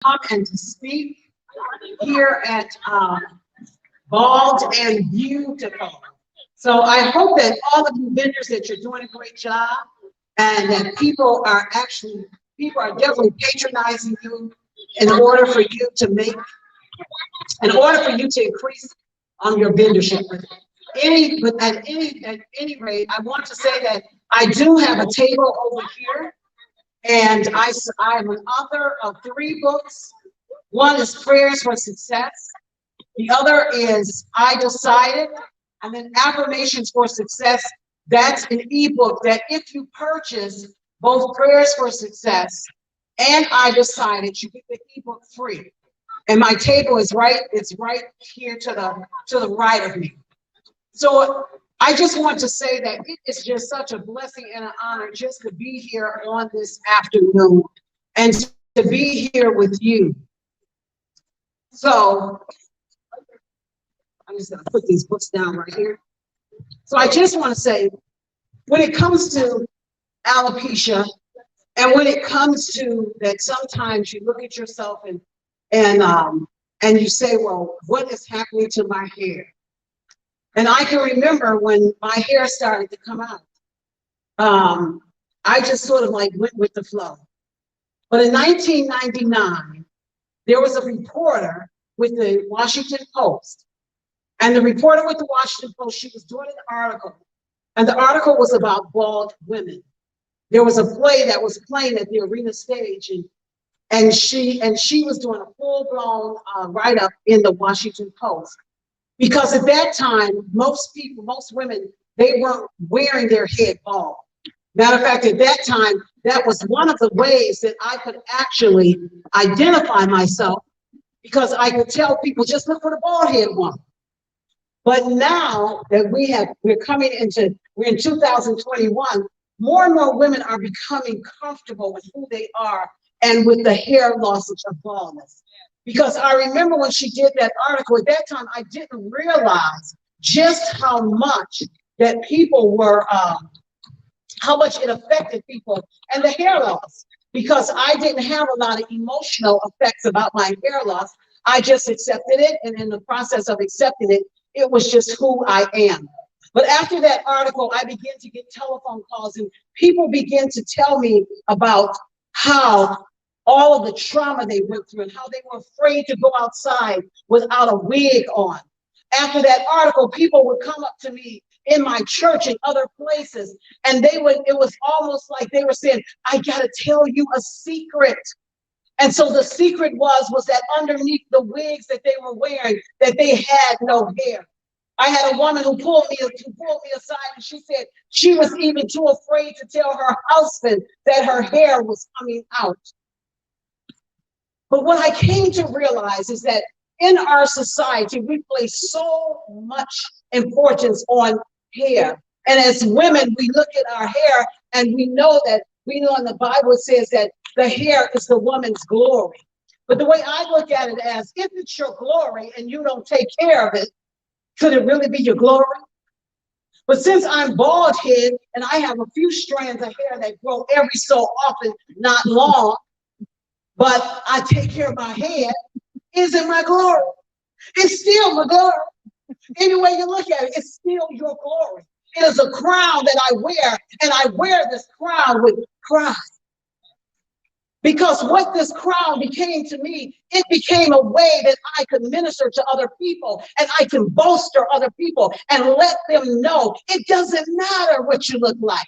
come and to speak here at Bald and Beautiful. So I hope that all of you vendors that you're doing a great job and that people are definitely patronizing you in order for you to make, in order for you to increase your vendorship. At any rate, I want to say that I do have a table over here, and I am an author of 3 books. One is Prayers for Success. The other is I Decided, and then Affirmations for Success. That's an ebook that if you purchase both Prayers for Success and I Decided, you get the ebook free. And my table is it's right here to the right of me. So I just want to say that it is just such a blessing and an honor just to be here on this afternoon and to be here with you. So I'm just going to put these books down right here. So I just want to say, when it comes to alopecia, and when it comes to that, sometimes you look at yourself and you say, well, what is happening to my hair? And I can remember when my hair started to come out. I just sort of like went with the flow. But in 1999, there was a reporter with the Washington Post. And the reporter with the Washington Post, she was doing an article. And the article was about bald women. There was a play that was playing at the arena stage, and she was doing a full-blown write-up in the Washington Post. Because at that time, most women, they weren't wearing their head bald. Matter of fact, at that time, that was one of the ways that I could actually identify myself, because I could tell people, just look for the bald head woman. But now that we're in 2021, more and more women are becoming comfortable with who they are and with the hair loss of baldness. Because I remember when she did that article, at that time, I didn't realize just how much that people were, how much it affected people and the hair loss. Because I didn't have a lot of emotional effects about my hair loss. I just accepted it, and in the process of accepting it, it was just who I am. But after that article, I began to get telephone calls, and people began to tell me about how all of the trauma they went through and how they were afraid to go outside without a wig on. After that article, people would come up to me in my church and other places, and it was almost like they were saying, I gotta tell you a secret. And so the secret was that underneath the wigs that they were wearing, that they had no hair. I had a woman who pulled me aside, and she said she was even too afraid to tell her husband that her hair was coming out. But what I came to realize is that in our society, we place so much importance on hair. And as women, we look at our hair and we know in the Bible it says that the hair is the woman's glory. But the way I look at it as, if it's your glory and you don't take care of it, could it really be your glory? But since I'm bald head and I have a few strands of hair that grow every so often, not long, but I take care of my head, is it my glory? It's still my glory. Any way you look at it, it's still your glory. It is a crown that I wear, and I wear this crown with pride. Because what this crown became to me, it became a way that I could minister to other people, and I can bolster other people and let them know it doesn't matter what you look like.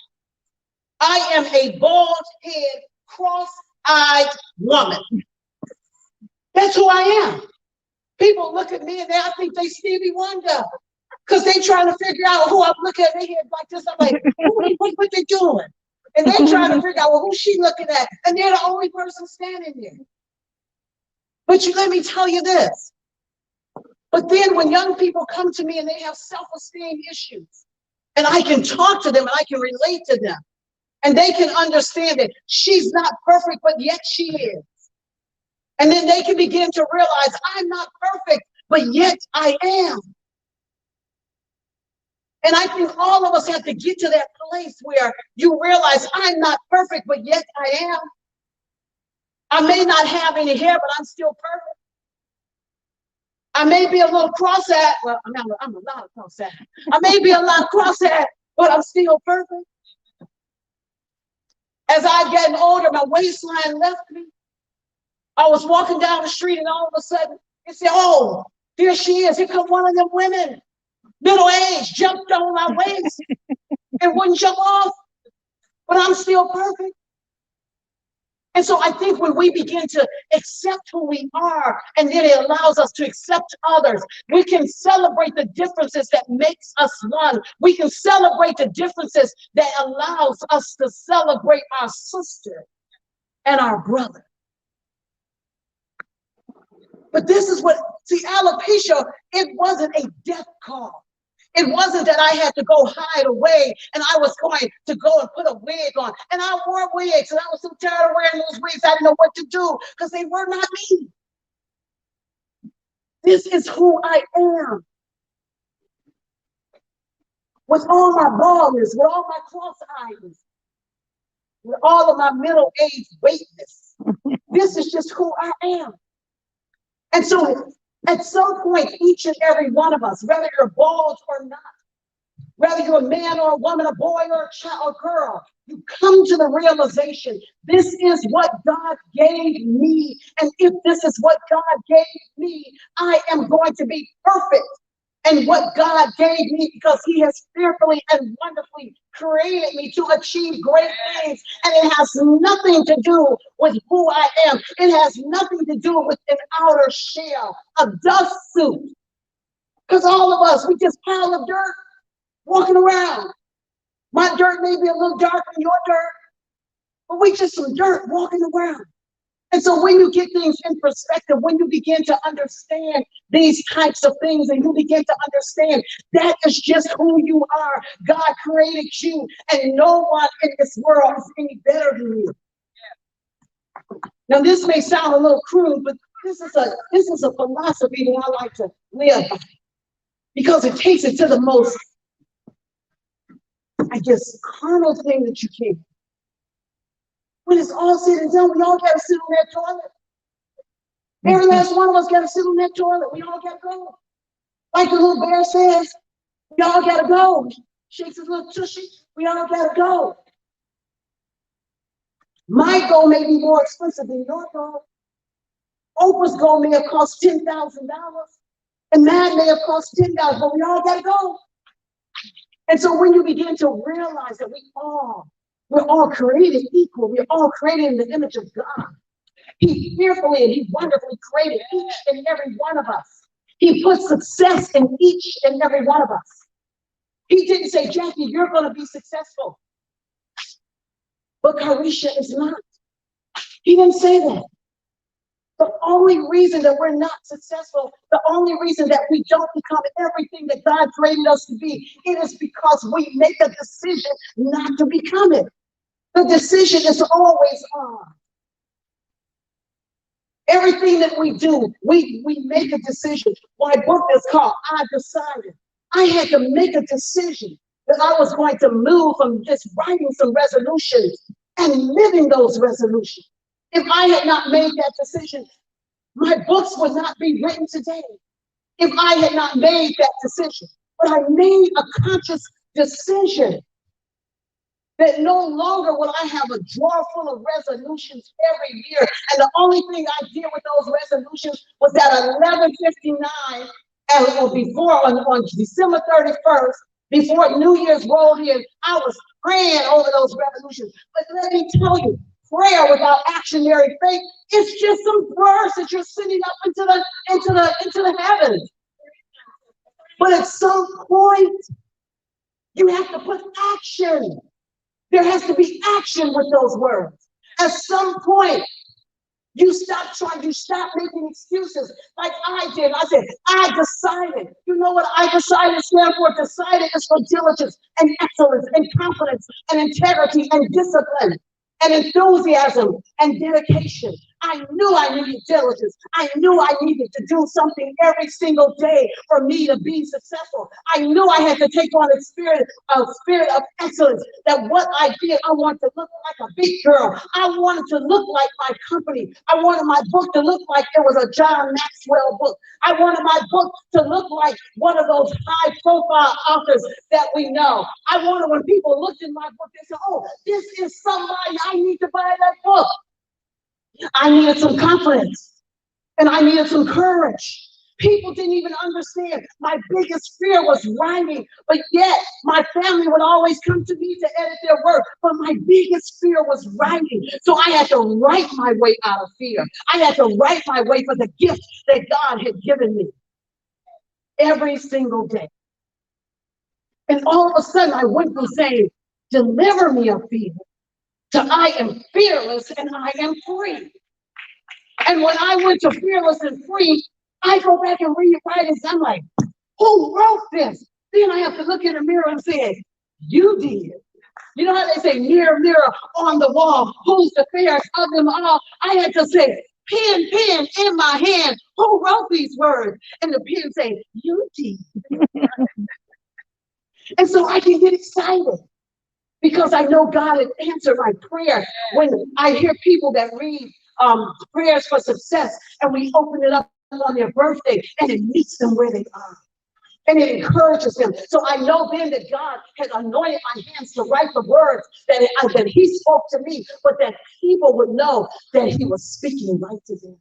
I am a bald head, cross-eyed woman. That's who I am. People look at me and I think they Stevie Wonder, because they trying to figure out who I'm looking at. They head like this. I'm like, what they doing? And they're trying to figure out, well, who's she looking at? And they're the only person standing there. But let me tell you this. But then when young people come to me and they have self-esteem issues, and I can talk to them and I can relate to them, and they can understand that she's not perfect, but yet she is. And then they can begin to realize I'm not perfect, but yet I am. And I think all of us have to get to that place where you realize I'm not perfect, but yet I am. I may not have any hair, but I'm still perfect. I may be a little cross-eyed. Well, I'm a lot of cross-eyed. I may be a lot cross-eyed, but I'm still perfect. As I getting older, my waistline left me. I was walking down the street, and all of a sudden, it said, "Oh, here she is. Here come one of them women, middle age, jumped on my waist and wouldn't jump off, but I'm still perfect." And so I think when we begin to accept who we are, and then it allows us to accept others, we can celebrate the differences that makes us one. We can celebrate the differences that allows us to celebrate our sister and our brother. But this is what, see, alopecia, it wasn't a death call. It wasn't that I had to go hide away and I was going to go and put a wig on. And I wore wigs and I was so tired of wearing those wigs, I didn't know what to do because they were not me. This is who I am. With all my baldness, with all my cross-eyedness, with all of my middle-aged weightness. This is just who I am. And so at some point, each and every one of us, whether you're bald or not, whether you're a man or a woman, a boy or a child or girl, you come to the realization, this is what God gave me. And if this is what God gave me, I am going to be perfect in what God gave me, because he has fearfully and wonderfully created me to achieve great things. And it has nothing to do with who I am. It has nothing to do with an outer shell, a dust suit. Because all of us, we just pile of dirt walking around. My dirt may be a little darker than your dirt, but we just some dirt walking around. And so when you get things in perspective, when you begin to understand these types of things, and you begin to understand that is just who you are. God created you, and no one in this world is any better than you. Now, this may sound a little crude, but this is a philosophy that I like to live by, because it takes it to the most, I guess, carnal thing that you can. When it's all said and done, we all got to sit on that toilet. Every last one of us got to sit on that toilet. We all got to go. Like the little bear says, we all got to go. Shakes his little tushy. We all got to go. My goal may be more expensive than your goal. Oprah's goal may have cost $10,000, and mine may have cost $10, but we all got to go. And so when you begin to realize that we're all created equal, we're all created in the image of God. He fearfully and he wonderfully created each and every one of us. He put success in each and every one of us. He didn't say, Jacqui, you're going to be successful, but Carisha is not. He didn't say that. The only reason that we're not successful, the only reason that we don't become everything that God created us to be, it is because we make a decision not to become it. The decision is always on. Everything that we do, we make a decision. My book is called I Decided. I had to make a decision that I was going to move from just writing some resolutions and living those resolutions. If I had not made that decision, my books would not be written today. If I had not made that decision, but I made a conscious decision that no longer will I have a drawer full of resolutions every year. And the only thing I did with those resolutions was at 11:59 or before on December 31st, before New Year's rolled in, I was praying over those resolutions. But let me tell you, prayer without actionary faith, it's just some words that you're sending up into the heavens. But at some point, you have to put action. There has to be action with those words. At some point, you stop making excuses like I did. I said, I decided. You know what I decided stands for? Decided is for diligence and excellence and confidence and integrity and discipline and enthusiasm and dedication. I knew I needed diligence. I knew I needed to do something every single day for me to be successful. I knew I had to take on a spirit of excellence, that what I did, I wanted to look like a big girl. I wanted to look like my company. I wanted my book to look like it was a John Maxwell book. I wanted my book to look like one of those high profile authors that we know. I wanted when people looked in my book, they said, oh, this is somebody, I need to buy that book. I needed some confidence and I needed some courage. People didn't even understand. My biggest fear was writing, but yet my family would always come to me to edit their work. But my biggest fear was writing. So I had to write my way out of fear. I had to write my way for the gift that God had given me every single day. And all of a sudden I went from saying, deliver me of fear, to I am fearless and I am free. And when I went to fearless and free, I go back and read it, and I'm like, who wrote this? Then I have to look in the mirror and say, you did. You know how they say, mirror, mirror on the wall, who's the fairest of them all? I had to say, pen, pen in my hand, who wrote these words? And the pen say, you did. And so I can get excited because I know God has answered my prayer. When I hear people that read prayers for success, and we open it up on their birthday, and it meets them where they are, and it encourages them. So I know then that God had anointed my hands to write the words that He spoke to me, but that people would know that He was speaking right to them.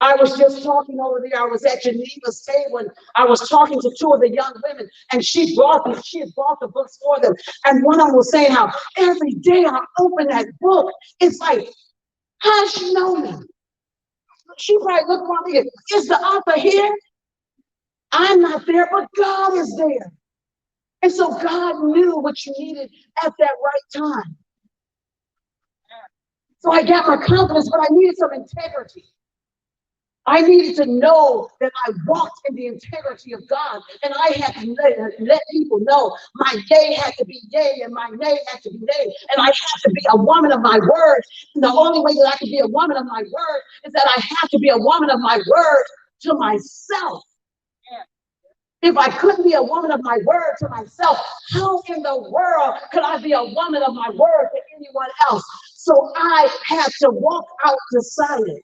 I was just talking over there. I was at Geneva's table, and I was talking to two of the young women, and she had bought the books for them. And one of them was saying how every day I open that book, it's like, how does she know me? She probably looked around me, is the author here? I'm not there, but God is there. And so God knew what you needed at that right time. So I got my confidence, but I needed some integrity. I needed to know that I walked in the integrity of God, and I had to let people know my yay had to be yay and my nay had to be nay, and I had to be a woman of my word. And the only way that I could be a woman of my word is that I have to be a woman of my word to myself. If I couldn't be a woman of my word to myself, how in the world could I be a woman of my word to anyone else? So I had to walk out decided.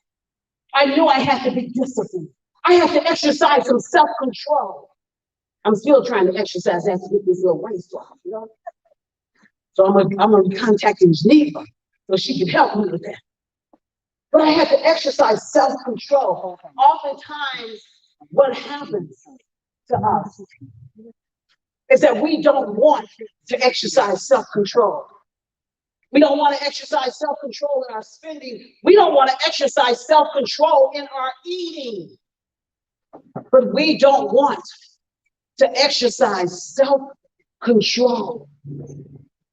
I knew I had to be disciplined. I had to exercise some self-control. I'm still trying to exercise that to get this little waist off, you know? So I'm gonna be contacting Geneva so she can help me with that. But I had to exercise self-control. Oftentimes, what happens to us is that we don't want to exercise self-control. We don't want to exercise self-control in our spending. We don't want to exercise self-control in our eating. But we don't want to exercise self-control.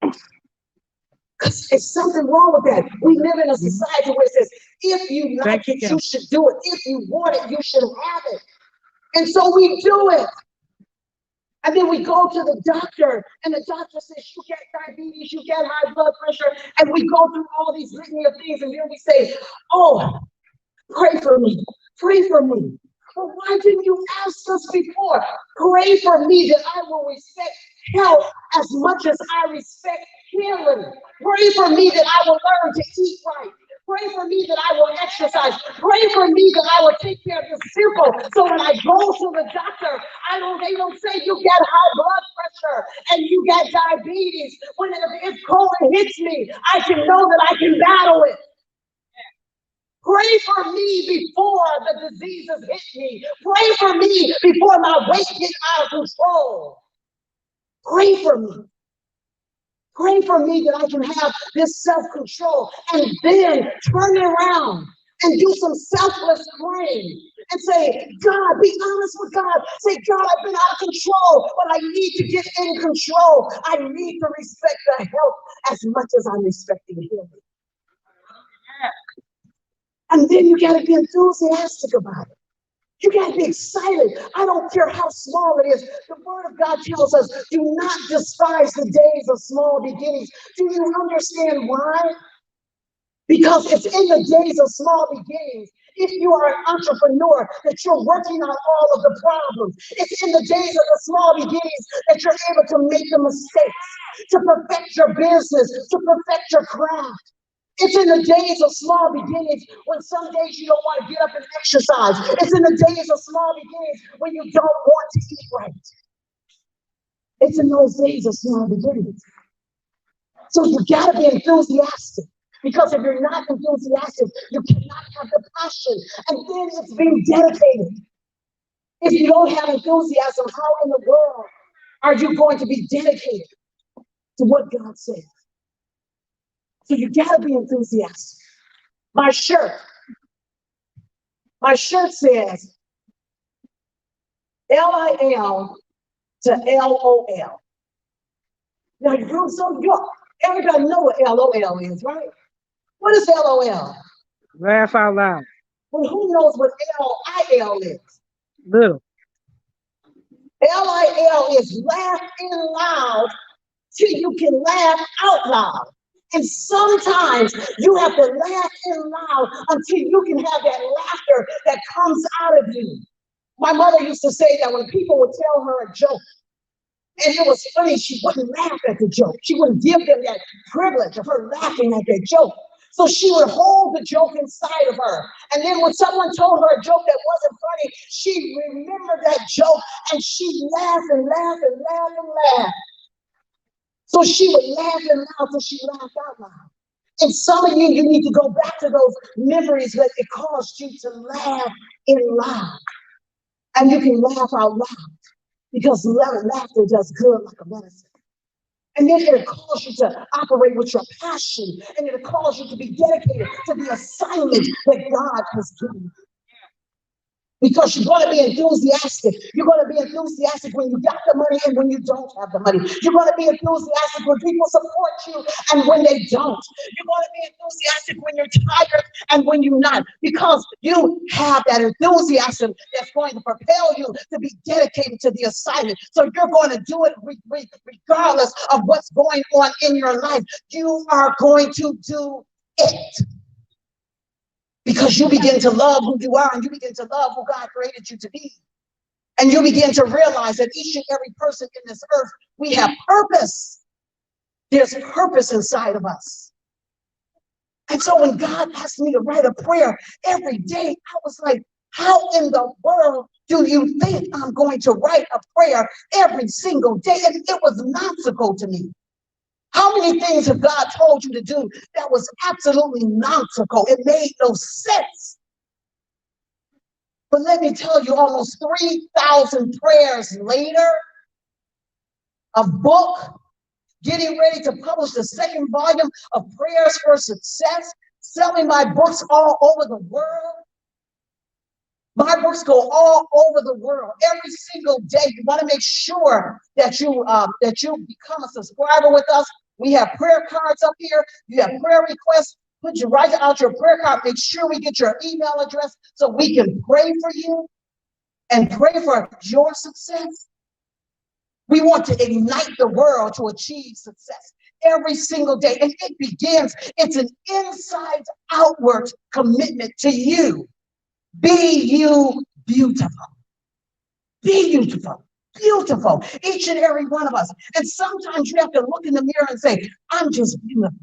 Because there's something wrong with that. We live in a society where it says, if you like it, you should do it. If you want it, you should have it. And so we do it. And then we go to the doctor, and the doctor says, you get diabetes, you get high blood pressure, and we go through all these litany of things, and then we say, oh, pray for me, pray for me. Well, why didn't you ask us before? Pray for me that I will respect health as much as I respect healing. Pray for me that I will learn to eat right. Pray for me that I will exercise. Pray for me that I will take care of the simple. So when I go to the doctor, they don't say you got high blood pressure and you got diabetes. When if COVID hits me, I can know that I can battle it. Pray for me before the diseases hit me. Pray for me before my weight gets out of control. Pray for me. Pray for me that I can have this self-control, and then turn it around and do some selfless praying and say, God, be honest with God. Say, God, I've been out of control, but I need to get in control. I need to respect the health as much as I'm respecting healing. And then you got to be enthusiastic about it. You got to be excited. I don't care how small it is. The Word of God tells us, do not despise the days of small beginnings. Do you understand why? Because it's in the days of small beginnings. If you are an entrepreneur, that you're working on all of the problems. It's in the days of the small beginnings that you're able to make the mistakes, to perfect your business, to perfect your craft. It's in the days of small beginnings when some days you don't want to get up and exercise. It's in the days of small beginnings when you don't want to eat right. It's in those days of small beginnings. So you got to be enthusiastic. Because if you're not enthusiastic, you cannot have the passion. And then it's being dedicated. If you don't have enthusiasm, how in the world are you going to be dedicated to what God says? So you got to be enthusiastic. My shirt says LIL to LOL. Now, everybody know what LOL is, right? What is LOL? Laugh out loud. Well, who knows what LIL is? Little. LIL is laugh in loud till you can laugh out loud. And sometimes you have to laugh in loud until you can have that laughter that comes out of you. My mother used to say that when people would tell her a joke, and it was funny, she wouldn't laugh at the joke. She wouldn't give them that privilege of her laughing at their joke. So she would hold the joke inside of her. And then when someone told her a joke that wasn't funny, she remembered that joke and she'd laugh and laugh and laugh and laugh. So she would laugh and laugh until she laughed out loud. And some of you need to go back to those memories that it caused you to laugh in loud. And you can laugh out loud because laughter does good like a medicine. And then it'll cause you to operate with your passion, and it'll cause you to be dedicated to the assignment that God has given you. Because you're going to be enthusiastic. You're going to be enthusiastic when you got the money and when you don't have the money. You're going to be enthusiastic when people support you and when they don't. You're going to be enthusiastic when you're tired and when you're not. Because you have that enthusiasm that's going to propel you to be dedicated to the assignment. So you're going to do it regardless of what's going on in your life. You are going to do it. Because you begin to love who you are and you begin to love who God created you to be. And you begin to realize that each and every person in this earth, we have purpose. There's purpose inside of us. And so when God asked me to write a prayer every day, I was like, how in the world do you think I'm going to write a prayer every single day? And it was nonsensical to me. How many things have God told you to do that was absolutely nonsensical? It made no sense. But let me tell you, almost 3,000 prayers later, a book, getting ready to publish the second volume of Prayers for Success, selling my books all over the world. My books go all over the world every single day. You want to make sure that you become a subscriber with us. We have prayer cards up here. You have prayer requests. Write out your prayer card. Make sure we get your email address so we can pray for you and pray for your success. We want to ignite the world to achieve success every single day. And it begins, it's an inside outward commitment to you. Be you beautiful. Be beautiful. Beautiful. Each and every one of us. And sometimes you have to look in the mirror and say, I'm just beautiful.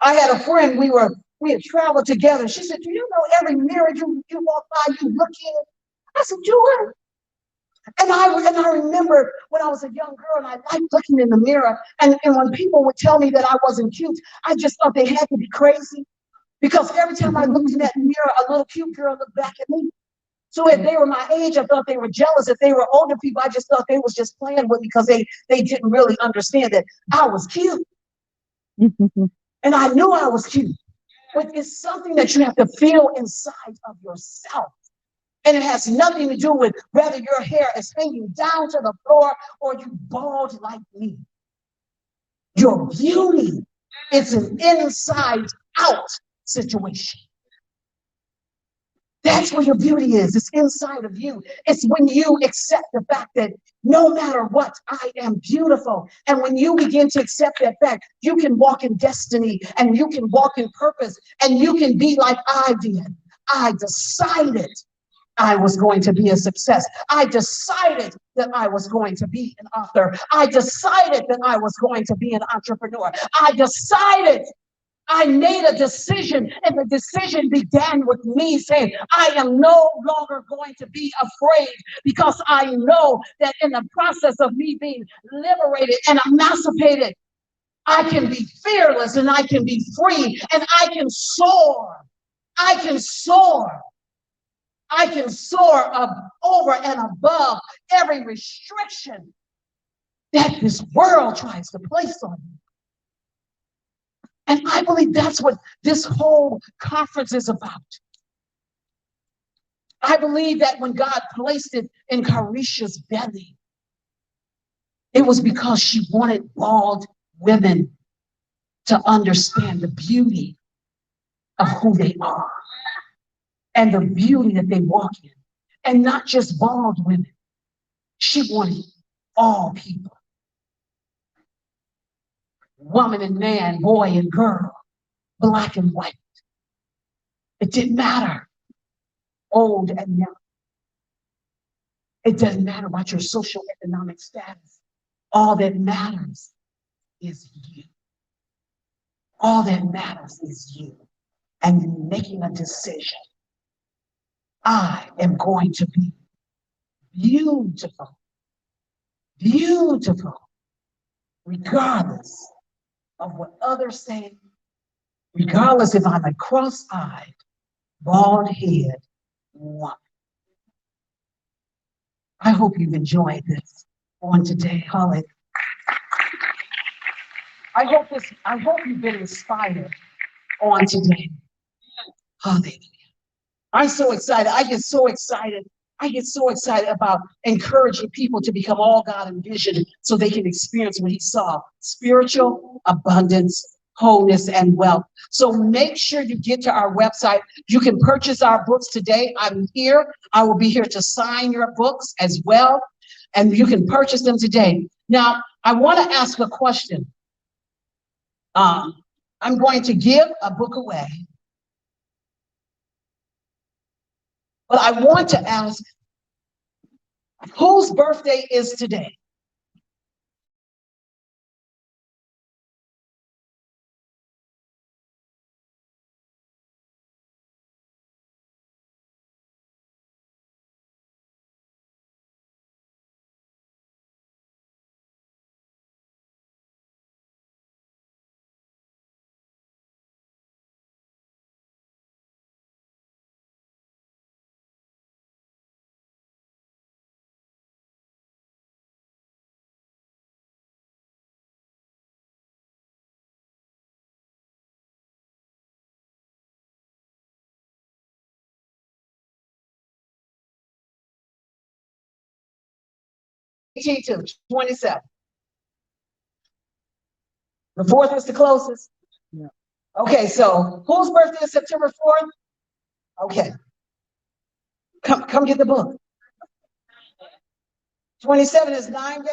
I had a friend, we had traveled together. She said, do you know every mirror you walk by, you look in? I said, do it. And I remember when I was a young girl and I liked looking in the mirror. And when people would tell me that I wasn't cute, I just thought they had to be crazy. Because every time I looked in that mirror, a little cute girl looked back at me. So if they were my age, I thought they were jealous. If they were older people, I just thought they was just playing with me because they didn't really understand that I was cute. And I knew I was cute. But it's something that you have to feel inside of yourself. And it has nothing to do with whether your hair is hanging down to the floor or you bald like me. Your beauty is an inside out situation. That's where your beauty is. It's inside of you. It's when you accept the fact that no matter what, I am beautiful. And when you begin to accept that fact, you can walk in destiny and you can walk in purpose and you can be like I did. I decided I was going to be a success. I decided that I was going to be an author. I decided that I was going to be an entrepreneur. I made a decision, and the decision began with me saying, I am no longer going to be afraid, because I know that in the process of me being liberated and emancipated, I can be fearless and I can be free and I can soar. I can soar. I can soar over and above every restriction that this world tries to place on me. And I believe that's what this whole conference is about. I believe that when God placed it in Carisha's belly, it was because she wanted bald women to understand the beauty of who they are and the beauty that they walk in. And not just bald women. She wanted all people. Woman and man, boy and girl, black and white. It didn't matter, old and young. It doesn't matter about your social economic status. All that matters is you. All that matters is you. And you making a decision. I am going to be beautiful. Beautiful. Regardless of what others say. Regardless if I'm a cross-eyed, bald-headed woman. I hope you've enjoyed this on today. Hallelujah. I hope you've been inspired on today. Hallelujah. I'm so excited. I get so excited. I get so excited about encouraging people to become all God envisioned so they can experience what he saw: spiritual abundance, wholeness, and wealth. So make sure you get to our website. You can purchase our books today. I'm here. I will be here to sign your books as well. And you can purchase them today. Now, I want to ask a question. I'm going to give a book away. But I want to ask, whose birthday is today? To 27. The 4th is the closest? Yeah. Okay, so whose birthday is September 4th? Okay. Come get the book. 27 is 9 days.